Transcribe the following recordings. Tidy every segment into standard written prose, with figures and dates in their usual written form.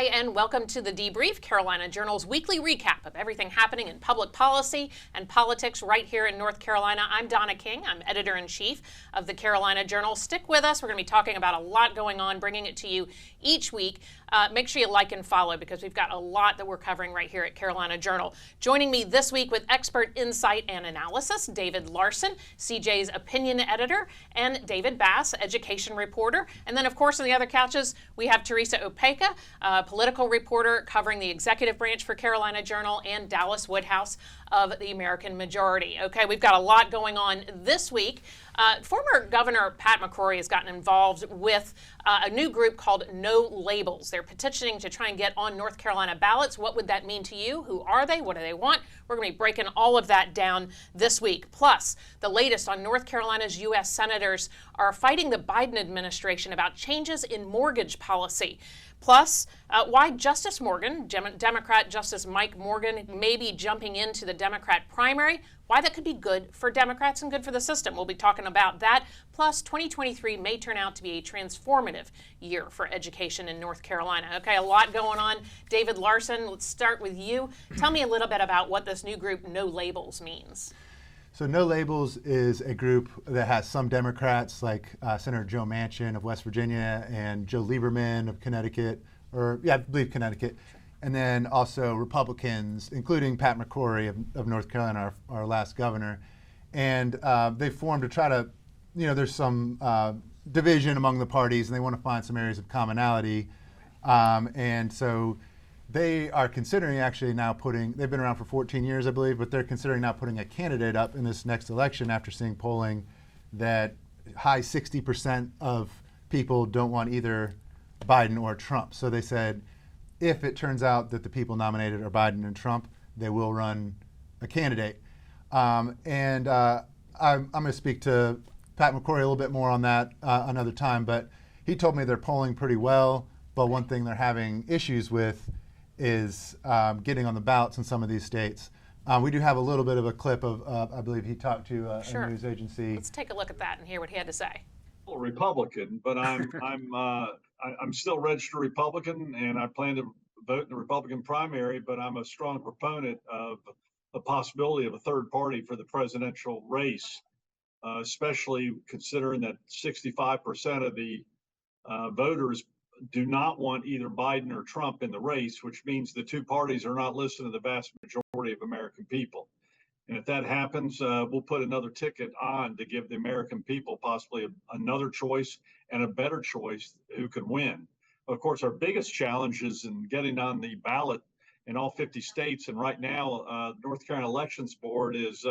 Hi, and welcome to the Debrief, Carolina Journal's weekly recap of everything happening in public policy and politics right here in North Carolina. I'm Donna King. I'm editor-in-chief of the Carolina Journal. Stick with us. We're going to be talking about a lot going on, bringing it to you each week. Make sure you like and follow because we've got a lot that we're covering right here at Carolina Journal. Joining me this week with expert insight and analysis, David Larson, CJ's opinion editor, and David Bass, education reporter. And then, of course, on the other couches, we have Teresa Opeka, political reporter covering the executive branch for Carolina Journal, and Dallas Woodhouse of the American Majority. Okay, we've got a lot going on this week. Former Governor Pat McCrory has gotten involved with a new group called No Labels. They're petitioning to try and get on North Carolina ballots. What would that mean to you? Who are they? What do they want? We're going to be breaking all of that down this week. Plus, the latest on North Carolina's U.S. senators are fighting the Biden administration about changes in mortgage policy. Plus, why Justice Morgan, Democrat Justice Mike Morgan, may be jumping into the Democrat primary, why that could be good for Democrats and good for the system. We'll be talking about that. Plus, 2023 may turn out to be a transformative year for education in North Carolina. Okay, a lot going on. David Larson, let's start with you. Tell me a little bit about what this new group, No Labels, means. So No Labels is a group that has some Democrats like Senator Joe Manchin of West Virginia and Joe Lieberman of Connecticut, I believe Connecticut, and then also Republicans, including Pat McCrory of North Carolina, our last governor. And they formed to try to, there's some division among the parties and they want to find some areas of commonality. And so they are considering actually now they've been around for 14 years, I believe, but they're considering now putting a candidate up in this next election after seeing polling that high 60% of people don't want either Biden or Trump. So they said if it turns out that the people nominated are Biden and Trump, they will run a candidate. I'm going to speak to Pat McCrory a little bit more on that another time, but he told me they're polling pretty well, but one thing they're having issues with is getting on the ballots in some of these states. We do have a little bit of a clip of, I believe he talked to a news agency. Let's take a look at that and hear what he had to say. A Republican, but I'm still registered Republican, and I plan to vote in the Republican primary. But I'm a strong proponent of the possibility of a third party for the presidential race, especially considering that 65% of the voters do not want either Biden or Trump in the race, which means the two parties are not listening to the vast majority of American people. And if that happens, we'll put another ticket on to give the American people possibly another choice and a better choice who could win. Of course, our biggest challenge is in getting on the ballot in all 50 states. And right now, North Carolina Elections Board is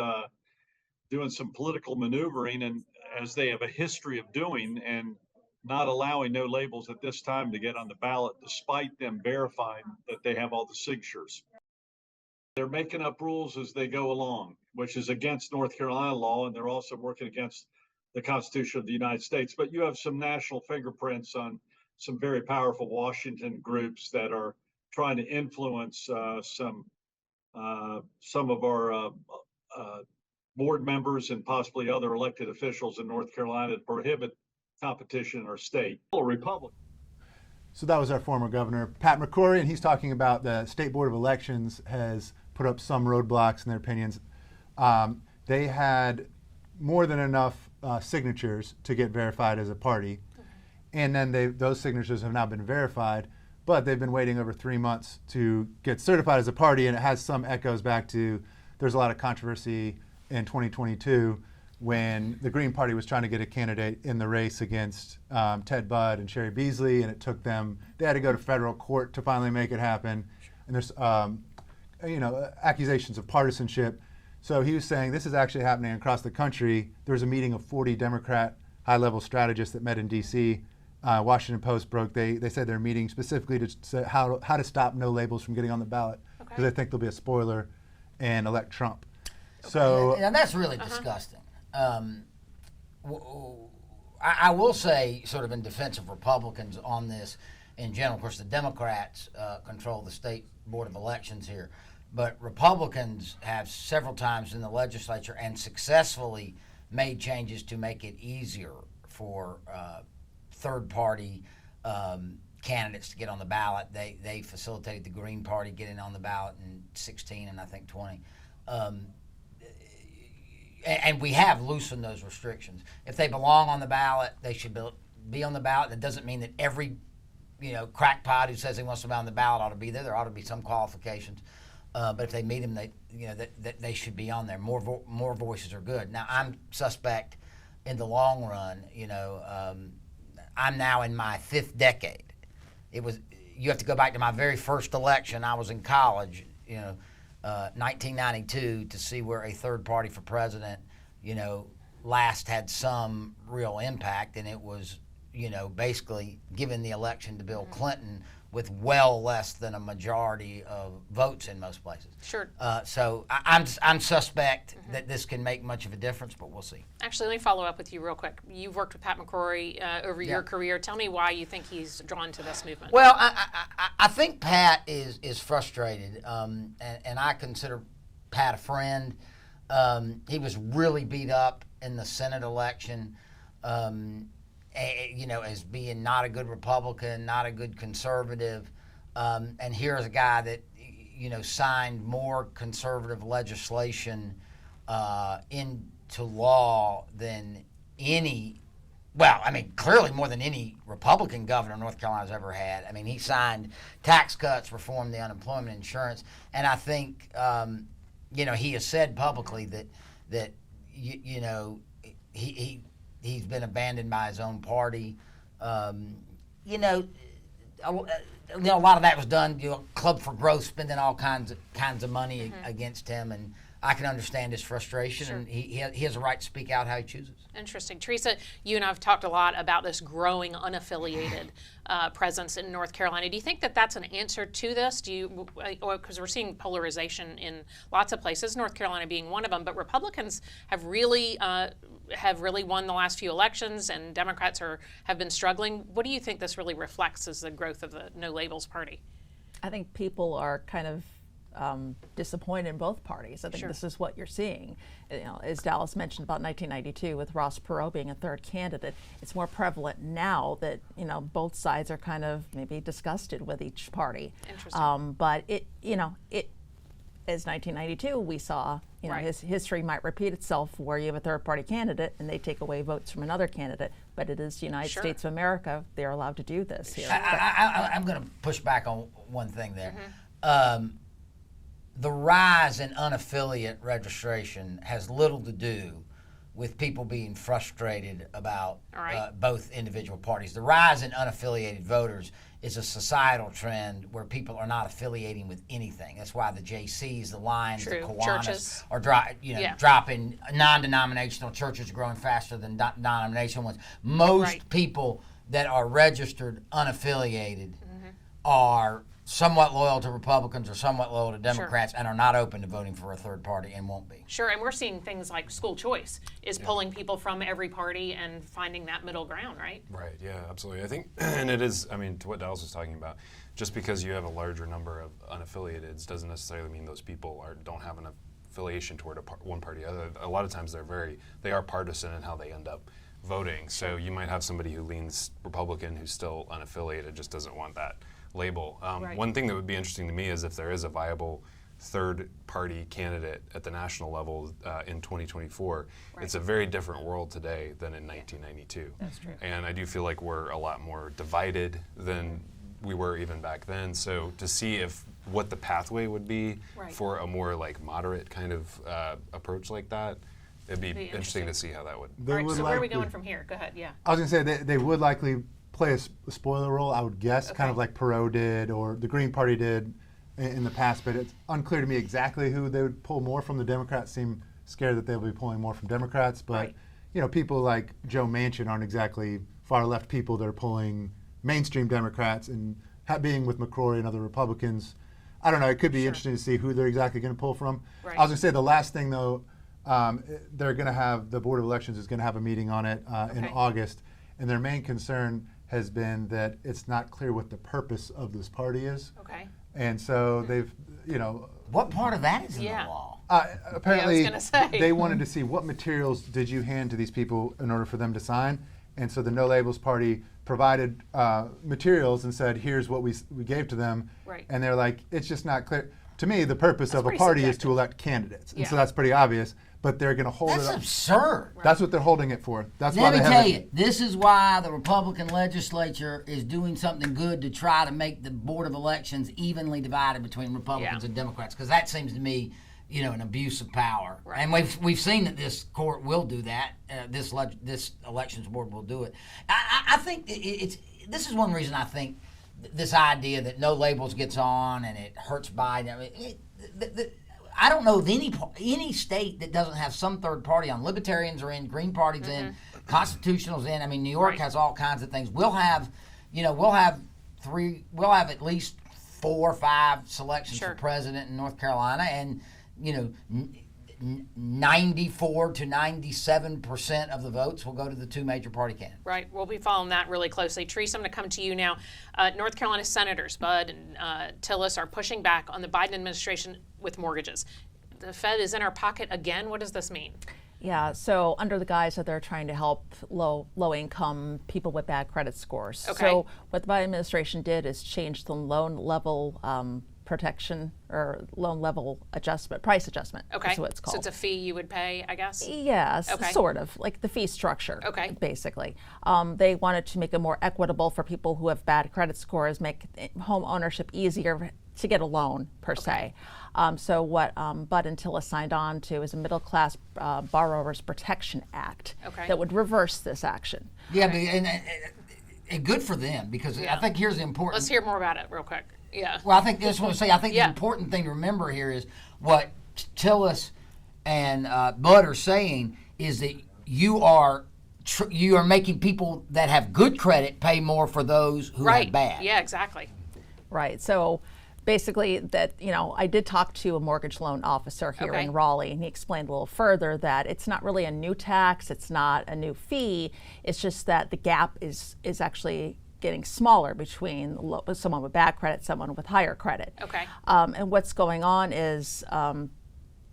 doing some political maneuvering, and as they have a history of doing, and not allowing No Labels at this time to get on the ballot, despite them verifying that they have all the signatures. They're making up rules as they go along, which is against North Carolina law, and they're also working against the Constitution of the United States. But you have some national fingerprints on some very powerful Washington groups that are trying to influence some of our board members and possibly other elected officials in North Carolina to prohibit competition in our state. Republican. So that was our former governor, Pat McCrory, and he's talking about the State Board of Elections has put up some roadblocks in their opinions. They had more than enough signatures to get verified as a party, and then those signatures have now been verified, but they've been waiting over 3 months to get certified as a party, and it has some echoes back to there's a lot of controversy in 2022 when the Green Party was trying to get a candidate in the race against Ted Budd and Sherry Beasley, and it took them, they had to go to federal court to finally make it happen. And there's, accusations of partisanship. So he was saying this is actually happening across the country. There was a meeting of 40 Democrat high-level strategists that met in D.C. Washington Post broke, they said they're meeting specifically to say how to stop No Labels from getting on the ballot, because they think there'll be a spoiler and elect Trump. Okay. So, and that's really disgusting. I will say, sort of in defense of Republicans on this in general, of course the Democrats control the State Board of Elections here, but Republicans have several times in the legislature and successfully made changes to make it easier for third-party candidates to get on the ballot. They facilitated the Green Party getting on the ballot in 16 and I think 20. And we have loosened those restrictions. If they belong on the ballot, they should be on the ballot. That doesn't mean that every crackpot who says he wants to be on the ballot ought to be there. There ought to be some qualifications. But if they meet them, they should be on there. More voices are good. Now, I'm suspect in the long run. I'm now in my 5th decade. You have to go back to my very first election. I was in college, 1992, to see where a third party for president, last had some real impact, and it was, basically giving the election to Bill Clinton with well less than a majority of votes in most places. Sure. So I'm suspect that this can make much of a difference, but we'll see. Actually, let me follow up with you real quick. You've worked with Pat McCrory over your career. Tell me why you think he's drawn to this movement. Well, I think Pat is frustrated, and I consider Pat a friend. He was really beat up in the Senate election. As being not a good Republican, not a good conservative. And here's a guy that, signed more conservative legislation into law than clearly more than any Republican governor North Carolina's ever had. I mean, he signed tax cuts, reformed the unemployment insurance. And I think, he has said publicly that he's been abandoned by his own party. A lot of that was done. Club for Growth spending all kinds of money against him, and I can understand his frustration. Sure. And he has a right to speak out how he chooses. Interesting, Teresa. You and I have talked a lot about this growing unaffiliated presence in North Carolina. Do you think that that's an answer to this? Because we're seeing polarization in lots of places, North Carolina being one of them. But Republicans have really won the last few elections, and Democrats have been struggling. What do you think this really reflects as the growth of the No Labels Party? I think people are kind of disappointed in both parties. I think this is what you're seeing. As Dallas mentioned about 1992 with Ross Perot being a third candidate, it's more prevalent now that both sides are kind of maybe disgusted with each party. Interesting. But as 1992, we saw, his history might repeat itself where you have a third party candidate and they take away votes from another candidate. But it is the United States of America. They're allowed to do this here. I'm going to push back on one thing there. The rise in unaffiliate registration has little to do with people being frustrated about both individual parties. The rise in unaffiliated voters is a societal trend where people are not affiliating with anything. That's why the JCs, the Lions, the Kiwanis are dropping. Non-denominational churches are growing faster than denominational ones. Most people that are registered unaffiliated are somewhat loyal to Republicans or somewhat loyal to Democrats and are not open to voting for a third party and won't be. Sure, and we're seeing things like school choice is pulling people from every party and finding that middle ground, right? Right, yeah, absolutely. I think, and it is, to what Dallas was talking about, just because you have a larger number of unaffiliateds doesn't necessarily mean those people don't have an affiliation toward one party. A lot of times they are partisan in how they end up voting. So you might have somebody who leans Republican who's still unaffiliated, just doesn't want that label. One thing that would be interesting to me is if there is a viable third-party candidate at the national level in 2024. It's a very different world today than in 1992. That's true. And I do feel like we're a lot more divided than we were even back then. So to see what the pathway would be for a more moderate kind of approach like that, it'd be interesting to see how that would. All right, so where are we going from here? Go ahead. Yeah. I was going to say they would likely play a spoiler role, I would guess, kind of like Perot did or the Green Party did in the past, but it's unclear to me exactly who they would pull more from. The Democrats seem scared that they'll be pulling more from Democrats, but people like Joe Manchin aren't exactly far left people that are pulling mainstream Democrats, and being with McCrory and other Republicans, I don't know, it could be interesting to see who they're exactly going to pull from. I was going to say the last thing though, they're going to have, the Board of Elections is going to have a meeting on it in August, and their main concern has been that it's not clear what the purpose of this party is. Okay. And so they've, What part of that is in the law? Apparently, I was gonna say. they wanted to see what materials did you hand to these people in order for them to sign. And so the No Labels Party provided materials and said, here's what we gave to them. Right. And they're like, it's just not clear. To me, the purpose of a pretty party is subjective. to elect candidates. And so Yeah. that's pretty obvious. But they're going to hold That's it up. absurd. That's what they're holding it for. That's why Let they me have tell it. you, this is why the Republican legislature is doing something good to try to make the Board of Elections evenly divided between Republicans Yeah. and Democrats, because that seems to me, an abuse of power. Right. And we've seen that this court will do that. This elections board will do it. I think this is one reason I think this idea that no labels gets on and it hurts Biden. I mean, I don't know of any state that doesn't have some third party on. Libertarians are in, Green Party's in, Constitutional's in. I mean, New York Right. has all kinds of things. We'll have at least 4 or 5 selections Sure. for president in North Carolina, and 94 to 97% of the votes will go to the 2 major party candidates. Right. We'll be following that really closely. Teresa, I'm going to come to you now. North Carolina Senators Budd and Tillis are pushing back on the Biden administration with mortgages. The Fed is in our pocket again. What does this mean? Yeah, so under the guise that they're trying to help low income people with bad credit scores. Okay. So what the Biden administration did is change the loan level protection or loan level price adjustment. Okay. Is what it's called. So it's a fee you would pay, I guess? Yes, Okay. sort of, like the fee structure, Okay. basically. They wanted to make it more equitable for people who have bad credit scores, make home ownership easier to get a loan, per se. So what Budd and Tillis signed on to is a Middle Class Borrowers Protection Act Okay. that would reverse this action. Yeah, but, and good for them, because I think here's the important. Let's hear more about it real quick. Yeah. Well, I think that's what I say. I think Yeah. the important thing to remember here is what Tillis and Budd are saying is that you are making people that have good credit pay more for those who Right. have bad. Yeah, exactly. Right. So basically that, I did talk to a mortgage loan officer here Okay. in Raleigh, and he explained a little further that it's not really a new tax, it's not a new fee, it's just that the gap is actually getting smaller between someone with bad credit, someone with higher credit. Okay. And what's going on is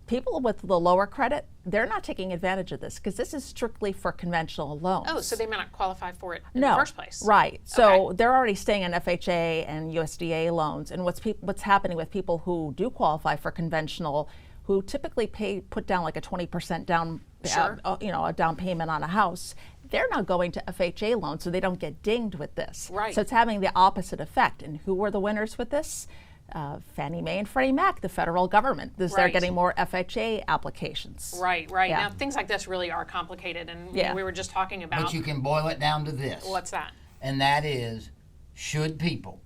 people with the lower credit, they're not taking advantage of this because this is strictly for conventional loans. Oh, so they may not qualify for it in No, the first place. right. So Okay. they're already staying on FHA and USDA loans. And what's happening with people who do qualify for conventional, who typically put down like a 20% down, Sure. a down payment on a house, they're now going to FHA loans, so they don't get dinged with this. Right. So it's having the opposite effect. And who were the winners with this? Fannie Mae and Freddie Mac, the federal government. They're Right. getting more FHA applications. Right. Yeah. Now, things like this really are complicated, and Yeah. we were just talking about. But you can boil it down to this. What's that? And that is, should people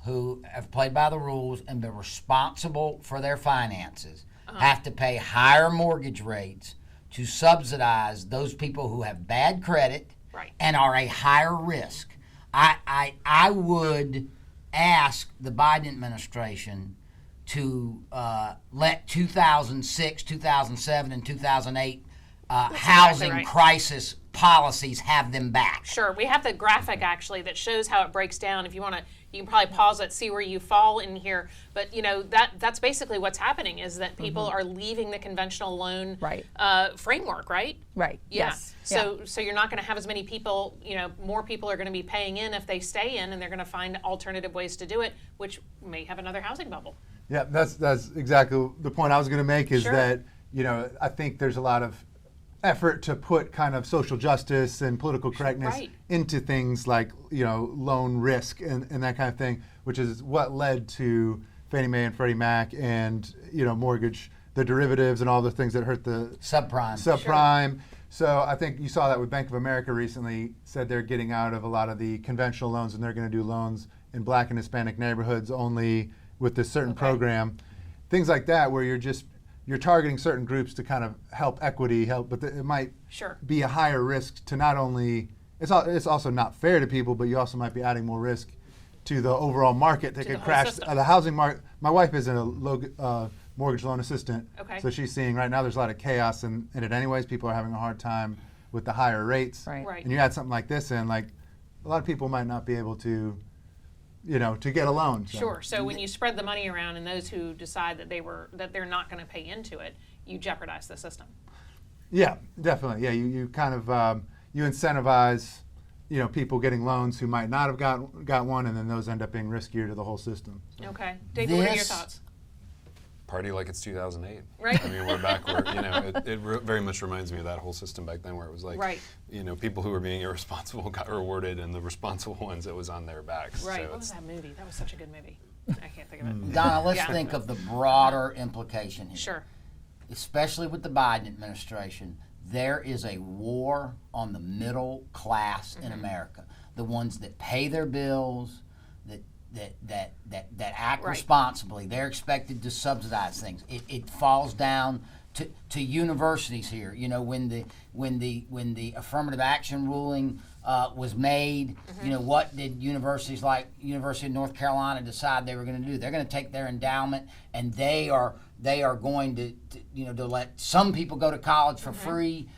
who have played by the rules and been responsible for their finances have to pay higher mortgage rates to subsidize those people who have bad credit Right. and are a higher risk? I would ask the Biden administration to let 2006, 2007, and 2008 housing right. crisis policies have them back. Sure. We have the graphic actually that shows how it breaks down. If you want to, you can probably pause it, see where you fall in here. But that's basically what's happening is that people are leaving the conventional loan Right. framework, right? Right. Yeah. Yes. So you're not going to have as many people. More people are going to be paying in if they stay in, and they're going to find alternative ways to do it, which may have another housing bubble. Yeah, that's exactly the point I was going to make is Sure. that, I think there's a lot of effort to put kind of social justice and political correctness Right. into things like, loan risk and that kind of thing, which is what led to Fannie Mae and Freddie Mac and, mortgage, the derivatives and all the things that hurt the subprime. So I think you saw that with Bank of America recently, said they're getting out of a lot of the conventional loans and they're going to do loans in Black and Hispanic neighborhoods only with this certain program. Things like that where you're targeting certain groups to kind of help equity, but it might Sure. be a higher risk to not only, it's also not fair to people, but you also might be adding more risk to the overall market that the could whole crash. system. The housing market, my wife is a mortgage loan assistant, Okay. so she's seeing right now there's a lot of chaos in it anyways. People are having a hard time with the higher rates. Right. Right. And you add something like this in, like a lot of people might not be able to, to get a loan. So. Sure. So when you spread the money around, and those who decide that they're not going to pay into it, you jeopardize the system. Yeah, definitely. Yeah, you kind of you incentivize, people getting loans who might not have got one, and then those end up being riskier to the whole system. So. Okay. David, what are your thoughts? Party like it's 2008. Right. I mean, we're back where, very much reminds me of that whole system back then where it was like, right. People who were being irresponsible got rewarded, and the responsible ones, it was on their backs. Right. So what was that movie? That was such a good movie. I can't think of it. Donna, let's think of the broader implication here. Sure. Especially with the Biden administration, there is a war on the middle class in America. The ones that pay their bills, that act responsibly. They're expected to subsidize things. It falls down to universities here. When the affirmative action ruling was made, what did universities like University of North Carolina decide they were going to do? They're going to take their endowment, and they are going to let some people go to college for free.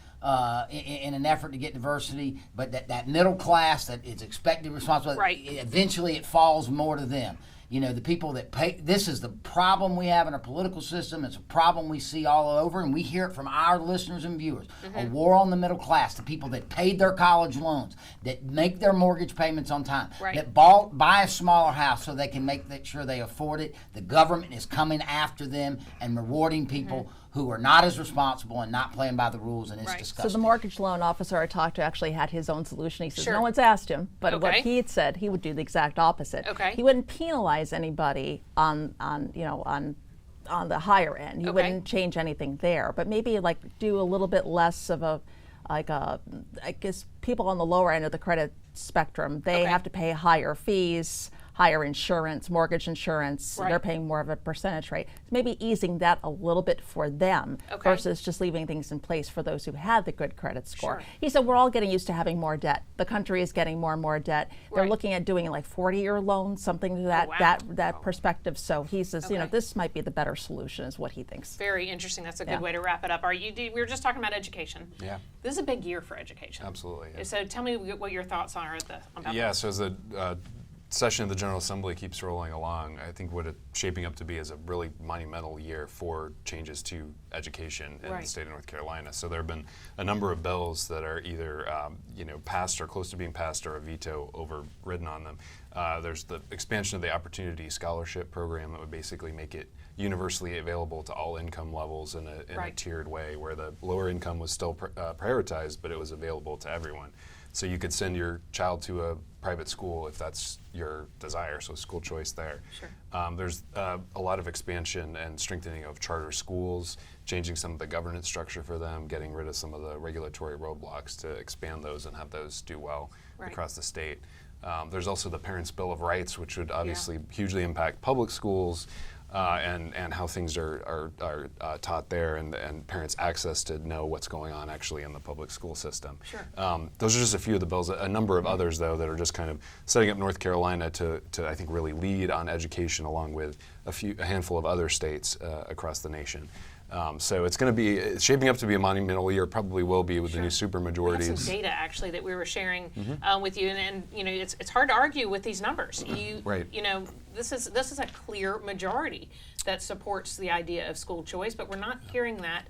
In an effort to get diversity, but that middle class that is expected responsibility, eventually it falls more to them. The people that pay. This is the problem we have in our political system. It's a problem we see all over, and we hear it from our listeners and viewers. A war on the middle class, the people that paid their college loans, that make their mortgage payments on time, that buy a smaller house so they can make sure they afford it. The government is coming after them and rewarding people who are not as responsible and not playing by the rules, and it's disgusting. So the mortgage loan officer I talked to actually had his own solution. He says no one's asked him, but what he had said, he would do the exact opposite. He wouldn't penalize anybody on the higher end. He wouldn't change anything there, but maybe do a little bit less of I guess people on the lower end of the credit spectrum, they have to pay higher fees, higher insurance, mortgage insurance. They're paying more of a percentage rate. So maybe easing that a little bit for them versus just leaving things in place for those who had the good credit score. He said we're all getting used to having more debt. The country is getting more and more debt. They're looking at doing 40-year loans, something to that perspective. So he says, this might be the better solution is what he thinks. Very interesting. That's a good way to wrap it up. We were just talking about education. Yeah. This is a big year for education. Absolutely. Yeah. So tell me what your thoughts are about that. So as the session of the General Assembly keeps rolling along, I think what it's shaping up to be is a really monumental year for changes to education in the state of North Carolina. So there have been a number of bills that are either passed or close to being passed, or a veto overridden on them. There's the expansion of the Opportunity Scholarship Program that would basically make it universally available to all income levels in a tiered way, where the lower income was still prioritized, but it was available to everyone. So you could send your child to a private school if that's your desire, so school choice there. There's a lot of expansion and strengthening of charter schools, changing some of the governance structure for them, getting rid of some of the regulatory roadblocks to expand those and have those do well across the state. There's also the Parents' Bill of Rights, which would obviously hugely impact public schools and how things are taught there, and parents' access to know what's going on actually in the public school system. Those are just a few of the bills. A number of others, though, that are just kind of setting up North Carolina to I think, really lead on education, along with a handful of other states across the nation. So it's shaping up to be a monumental year. Probably will be with the new supermajorities. We have some data actually that we were sharing with you, and it's hard to argue with these numbers. This is a clear majority that supports the idea of school choice, but we're not hearing that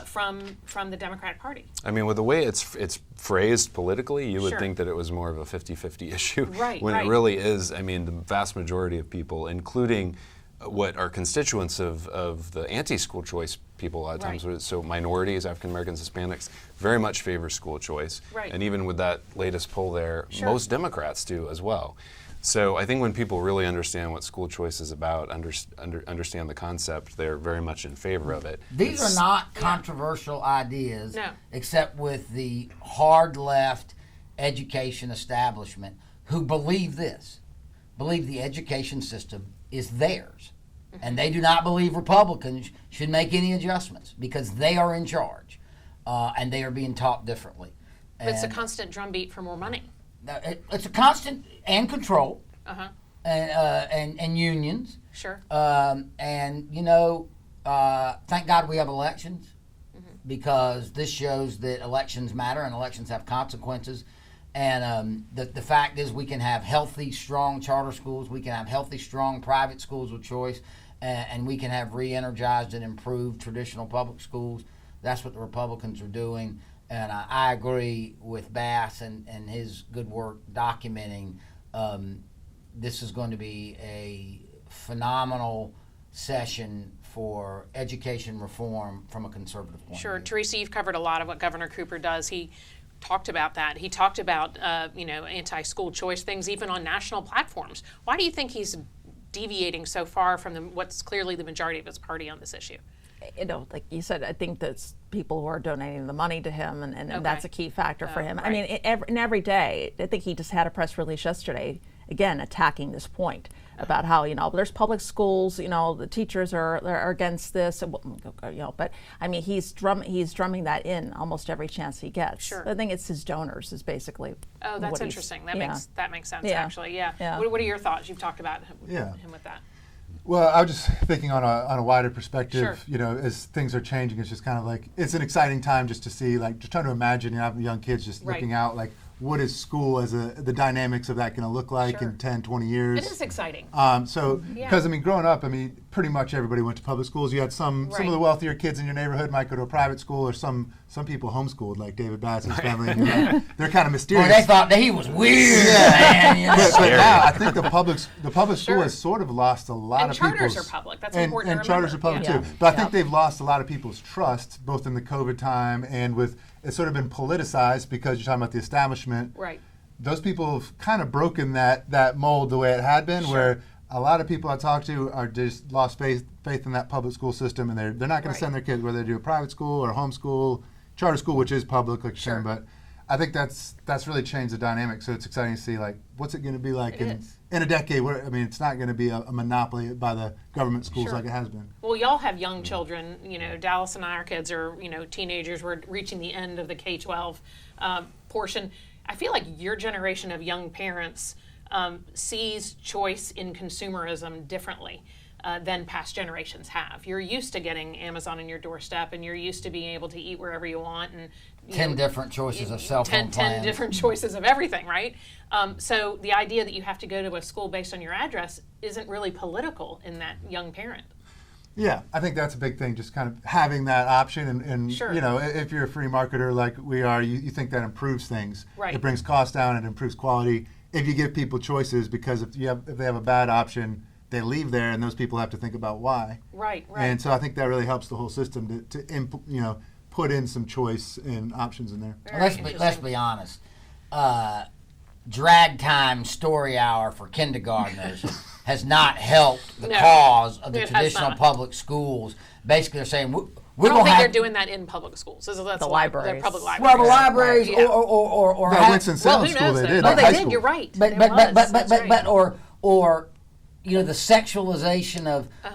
from the Democratic Party. I mean, with the way it's phrased politically, you would think that it was more of a 50-50 issue, when it really is. I mean, the vast majority of people, including what are constituents of the anti-school choice people, a lot of times, so minorities, African Americans, Hispanics, very much favor school choice. And even with that latest poll there, most Democrats do as well. So I think when people really understand what school choice is about, understand the concept, they're very much in favor of it. These are not controversial ideas, except with the hard left education establishment who believe the education system is theirs. And they do not believe Republicans should make any adjustments because they are in charge, and they are being taught differently. But it's a constant drumbeat for more money. It's a constant, and control, and unions. And thank God we have elections, because this shows that elections matter and elections have consequences. And the fact is, we can have healthy, strong charter schools, we can have healthy, strong private schools with choice, and we can have re-energized and improved traditional public schools. That's what the Republicans are doing. And I agree with Bass and his good work documenting this is going to be a phenomenal session for education reform from a conservative point Sure. of view. Teresa, you've covered a lot of what Governor Cooper does. He talked about that. He talked about, anti-school choice things even on national platforms. Why do you think he's deviating so far from what's clearly the majority of his party on this issue? Like you said, I think that's people who are donating the money to him, and Okay. that's a key factor for him. Right. I mean, every day, I think he just had a press release yesterday, again, attacking this point about how, there's public schools, the teachers are against this, but I mean, he's drumming that in almost every chance he gets. Sure. I think it's his donors is basically. Oh, that's what he's- interesting. That yeah. makes sense, Yeah. actually. Yeah. Yeah. What are your thoughts? You've talked about him with that. Well, I was just thinking on a wider perspective, Sure. As things are changing, it's just kind of like, it's an exciting time just to see, like, just trying to imagine, having young kids just Right. looking out, like, what is school the dynamics of that going to look like Sure. in 10, 20 years? It is exciting. Because, growing up, pretty much everybody went to public schools. You had some Right. of the wealthier kids in your neighborhood might go to a private school, or some people homeschooled, like David Bass's family. And, they're kind of mysterious. Well, they thought that he was weird, man. You know? But now I think the public school Sure. has sort of lost a lot And of charters people's... are public. That's and, important to and charters are remember. public Yeah. too. But I Yeah. think they've lost a lot of people's trust, both in the COVID time and with... It's sort of been politicized because you're talking about the establishment. Right. Those people have kind of broken that mold the way it had been, where a lot of people I talk to are just lost faith in that public school system, and they're not going Right. to send their kids, whether they do a private school or homeschool, charter school, which is public, like you're Sure. saying. But I think that's really changed the dynamic. So it's exciting to see, like, what's it going to be like It is. in a decade? Where it's not going to be a monopoly by the government schools Sure. like it has been. Well, y'all have young children. Dallas and our kids are, teenagers. We're reaching the end of the K-12 portion. I feel like your generation of young parents sees choice in consumerism differently than past generations have. You're used to getting Amazon in your doorstep, and you're used to being able to eat wherever you want, and 10 different choices of cell phone 10 plans. different choices of everything, right? So the idea that you have to go to a school based on your address isn't really political in that young parent. Yeah, I think that's a big thing, just kind of having that option. And Sure. if you're a free marketer like we are, you think that improves things. Right. It brings costs down, it improves quality. If you give people choices, because if they have a bad option, they leave there, and those people have to think about why. Right. And so I think that really helps the whole system to put in some choice and options in there. Very Let's interesting. be honest. Drag time story hour for kindergartners has not helped the No, cause of the it has traditional not. public schools. Basically, they're saying we're I going don't to think have they're doing that in public schools. That's The the libraries. public well, libraries. the libraries Yeah. or At have- Winston-Salem Well, who School knows? they though? did. Oh, at they high did. school. You're right. but There was. That's right. the sexualization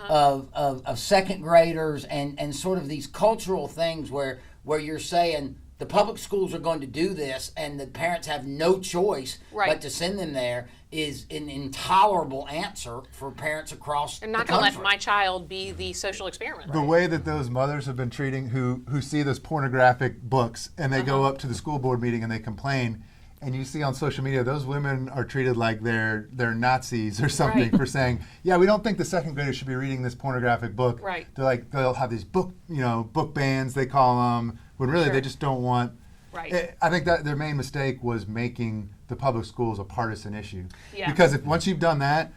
of second graders and sort of these cultural things where you're saying the public schools are going to do this and the parents have no choice Right. but to send them there is an intolerable answer for parents across I'm the not going to country. let my child be the social experiment. The way that those mothers have been treating who see those pornographic books and they go up to the school board meeting and they complain, and you see on social media those women are treated like they're Nazis or something Right. for saying, yeah, we don't think the second graders should be reading this pornographic book. Right. They're like, they'll have these book bans, they call them, when really Sure. they just don't want. Right. I think that their main mistake was making the public schools a partisan issue. Yeah. Because once you've done that,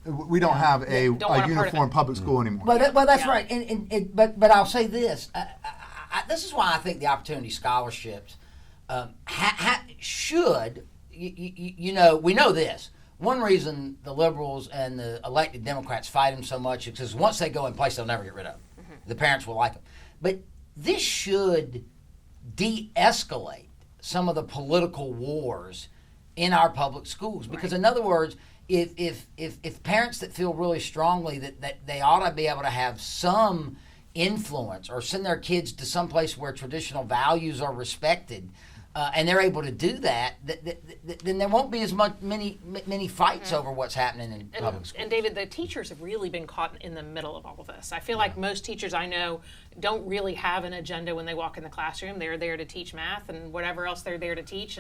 we don't have a Don't want a part of uniform it. public school anymore. Well, that's Yeah. right. But I'll say this. This is why I think the opportunity scholarships should. We know this. One reason the liberals and the elected Democrats fight them so much is because once they go in place, they'll never get rid of them. Mm-hmm. The parents will like them. But this should de-escalate some of the political wars in our public schools. Because in other words, if parents that feel really strongly that they ought to be able to have some influence or send their kids to some place where traditional values are respected, and they're able to do that, then there won't be as many fights over what's happening in public schools. And David, the teachers have really been caught in the middle of all of this. I feel like most teachers I know don't really have an agenda when they walk in the classroom. They're there to teach math and whatever else they're there to teach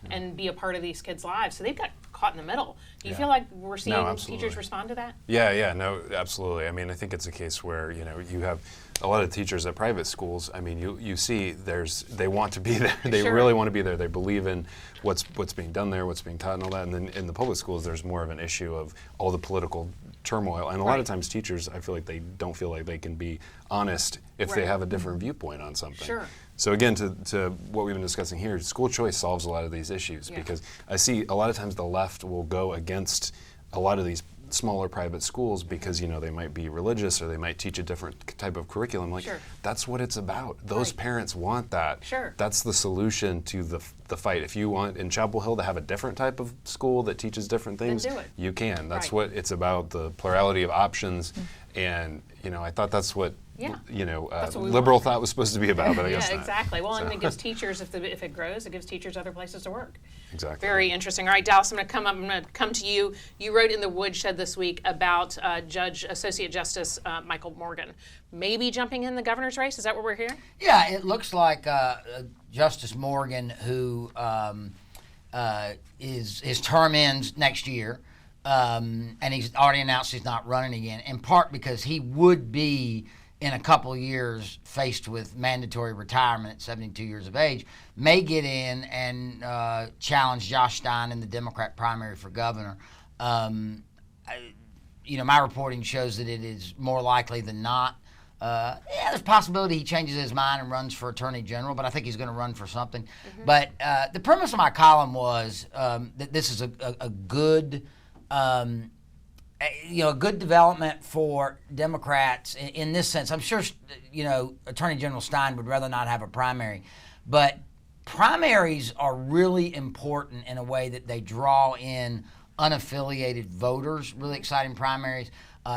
and be a part of these kids' lives. So they've got caught in the middle. Do you Yeah. feel like we're seeing absolutely. teachers respond to that? Yeah, no, absolutely. I mean, I think it's a case where, you have a lot of teachers at private schools. I mean, you see they want to be there. They Sure. really want to be there. They believe in what's being done there, what's being taught and all that. And then in the public schools, there's more of an issue of all the political turmoil. And a lot of times teachers, I feel like they don't feel like they can be honest if they Right. have a different viewpoint on something. Sure. So again, to what we've been discussing here, school choice solves a lot of these issues because I see a lot of times the left will go against a lot of these smaller private schools because they might be religious or they might teach a different type of curriculum. Like Sure. that's what it's about. Those parents want that. Sure. That's the solution to the fight. If you want in Chapel Hill to have a different type of school that teaches different things, do it. you can. That's Right. what it's about. The plurality of options, and I thought that's what Yeah. That's what we liberal want. thought was supposed to be about, but I guess Yeah, not. exactly. Well, and So- it gives teachers, if it grows, it gives teachers other places to work. Exactly. Very interesting. All right, Dallas, I'm going to come to you. You wrote in the Woodshed this week about Associate Justice Michael Morgan maybe jumping in the governor's race. Is that what we're hearing? Yeah, it looks like Justice Morgan, who his term ends next year, and he's already announced he's not running again, in part because he would be, in a couple of years, faced with mandatory retirement at 72 years of age, may get in and challenge Josh Stein in the Democrat primary for governor. My reporting shows that it is more likely than not. There's a possibility he changes his mind and runs for attorney general, but I think he's going to run for something. But the premise of my column was that this is a good, a good development for Democrats in this sense. I'm sure, Attorney General Stein would rather not have a primary, but primaries are really important in a way that they draw in unaffiliated voters. Really exciting primaries.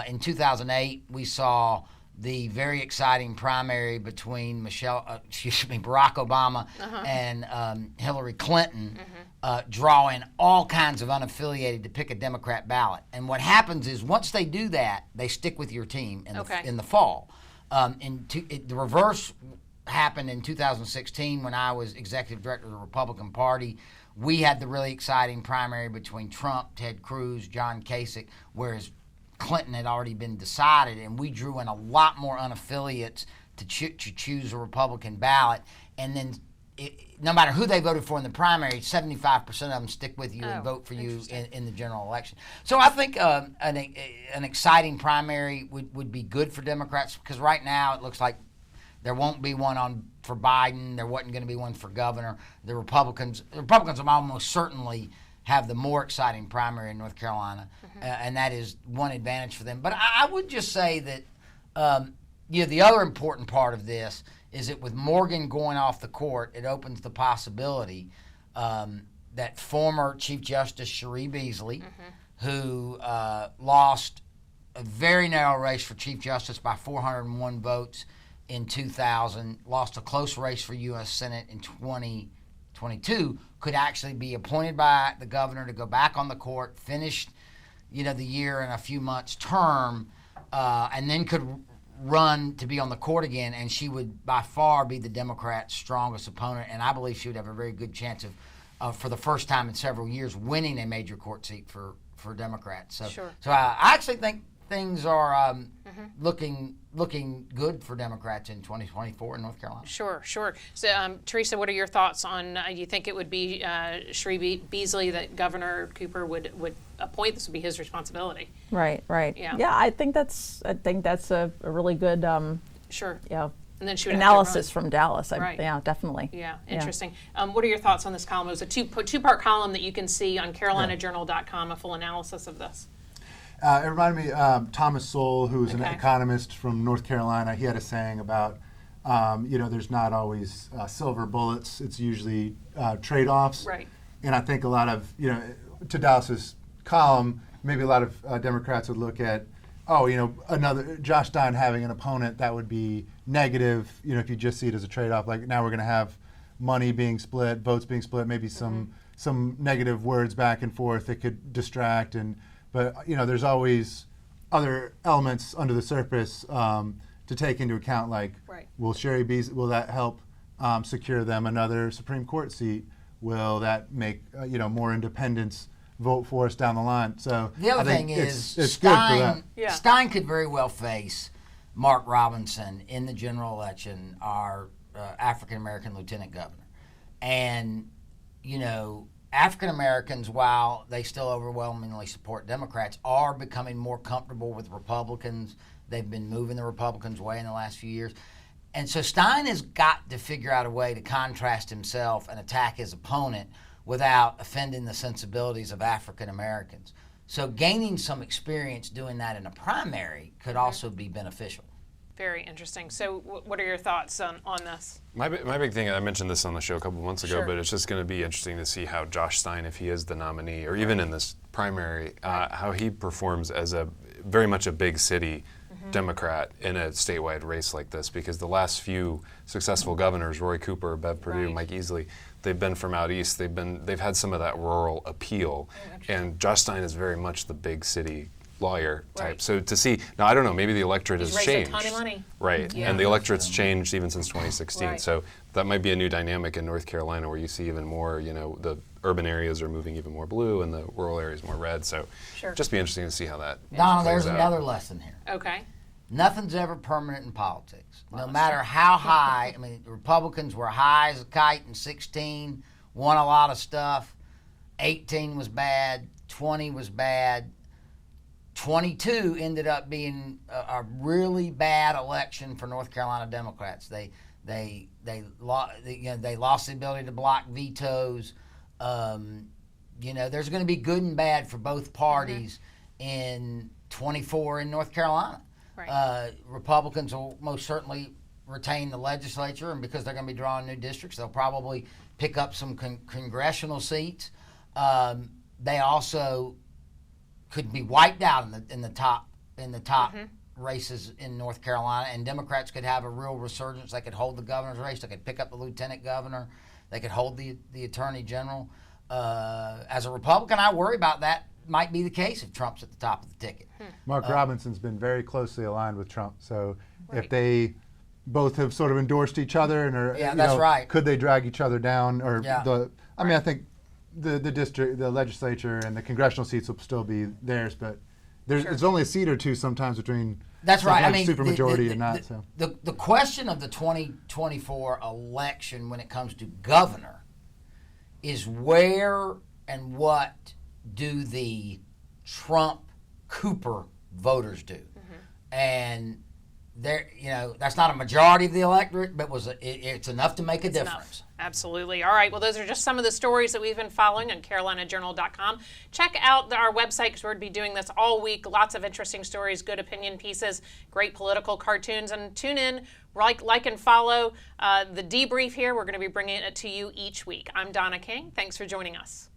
In 2008, we saw the very exciting primary between Barack Obama and Hillary Clinton, drawing all kinds of unaffiliated to pick a Democrat ballot. And what happens is once they do that, they stick with your team in the fall. The reverse happened in 2016 when I was executive director of the Republican Party. We had the really exciting primary between Trump, Ted Cruz, John Kasich, whereas Clinton had already been decided, and we drew in a lot more unaffiliates to choose a Republican ballot. And then no matter who they voted for in the primary, 75% of them stick with you and vote for you in the general election. So I think an exciting primary would be good for Democrats, because right now it looks like there won't be one for Biden. There wasn't going to be one for governor. The Republicans will almost certainly have the more exciting primary in North Carolina, and that is one advantage for them. But I would just say that the other important part of this is that with Morgan going off the court, it opens the possibility that former Chief Justice Cherie Beasley, who lost a very narrow race for Chief Justice by 401 votes in 2000, lost a close race for U.S. Senate in 2022, could actually be appointed by the governor to go back on the court, finish, the year and a few months term, and then could run to be on the court again, and she would by far be the Democrats' strongest opponent, and I believe she would have a very good chance of for the first time in several years, winning a major court seat for Democrats. So I actually think things are looking good for Democrats in 2024 in North Carolina. Sure. So, Teresa, what are your thoughts on? Do you think it would be Cherie Beasley that Governor Cooper would appoint? This would be his responsibility. Right. Yeah. Yeah, I think that's a really good Sure. yeah. And then she would analysis from Dallas. Right. Yeah, definitely. Yeah, interesting. What are your thoughts on this column? It was a two-part column that you can see on CarolinaJournal.com, a full analysis of this. It reminded me Thomas Sowell, who's an economist from North Carolina. He had a saying about, there's not always silver bullets. It's usually trade-offs. Right. And I think a lot of, to Dallas's column, maybe a lot of Democrats would look at, another Josh Stein having an opponent that would be negative, if you just see it as a trade-off. Like now we're going to have money being split, votes being split, maybe some negative words back and forth that could distract. But there's always other elements under the surface to take into account, like will Cherie Beasley, will that help secure them another Supreme Court seat? Will that make more independents vote for us down the line. So The other I think thing is it's good for that. Stein, Yeah. Stein could very well face Mark Robinson in the general election, our African American lieutenant governor. And, you know, African Americans, while they still overwhelmingly support Democrats, are becoming more comfortable with Republicans. They've been moving the Republicans' way in the last few years. And so Stein has got to figure out a way to contrast himself and attack his opponent without offending the sensibilities of African Americans. So gaining some experience doing that in a primary could also be beneficial. Very interesting. So what are your thoughts on this? My big thing, I mentioned this on the show a couple months ago, Sure. but it's just going to be interesting to see how Josh Stein, if he is the nominee, or even in this primary, how he performs as a very much a big city Democrat in a statewide race like this, because the last few successful governors, Roy Cooper, Bev Perdue, Right. Mike Easley, they've been from out east. They've had some of that rural appeal, and Josh Stein is very much the big city lawyer type. Right. So to see now, I don't know, maybe the electorate He's has raised a changed, ton of money. right? Yeah. And the electorate's changed even since 2016. Right. So that might be a new dynamic in North Carolina where you see even more. You know, the urban areas are moving even more blue, and the rural areas more red. So Sure. just be interesting to see how that Donna, plays there's out. another lesson here. Okay. Nothing's ever permanent in politics. No matter how high, I mean, the Republicans were high as a kite in 16, won a lot of stuff. 18 was bad, 20 was bad. 22 ended up being a really bad election for North Carolina Democrats. They lost the ability to block vetoes. You know, there's going to be good and bad for both parties in 24 in North Carolina. Right. Republicans will most certainly retain the legislature, and because they're going to be drawing new districts, they'll probably pick up some congressional seats. They also could be wiped out in the top races in North Carolina, and Democrats could have a real resurgence. They could hold the governor's race. They could pick up the lieutenant governor. They could hold the attorney general. As a Republican, I worry about that. Might be the case if Trump's at the top of the ticket. Mark Robinson's been very closely aligned with Trump. So Right. if they both have sort of endorsed each other and are, Yeah, you that's know, right. could they drag each other down? Or Yeah. I mean, I think the district, the legislature, and the congressional seats will still be theirs, but it's only a seat or two sometimes between. That's right. I sometimes mean, supermajority and not. So the question of the 2024 election when it comes to governor is where and what do the Trump Cooper voters do, and there, you know, that's not a majority of the electorate, but it's enough to make a difference. Enough. Absolutely. All right. Well, those are just some of the stories that we've been following on CarolinaJournal.com. Check out our website because we're going to be doing this all week. Lots of interesting stories, good opinion pieces, great political cartoons. And tune in, like and follow the Debrief here. We're going to be bringing it to you each week. I'm Donna King. Thanks for joining us.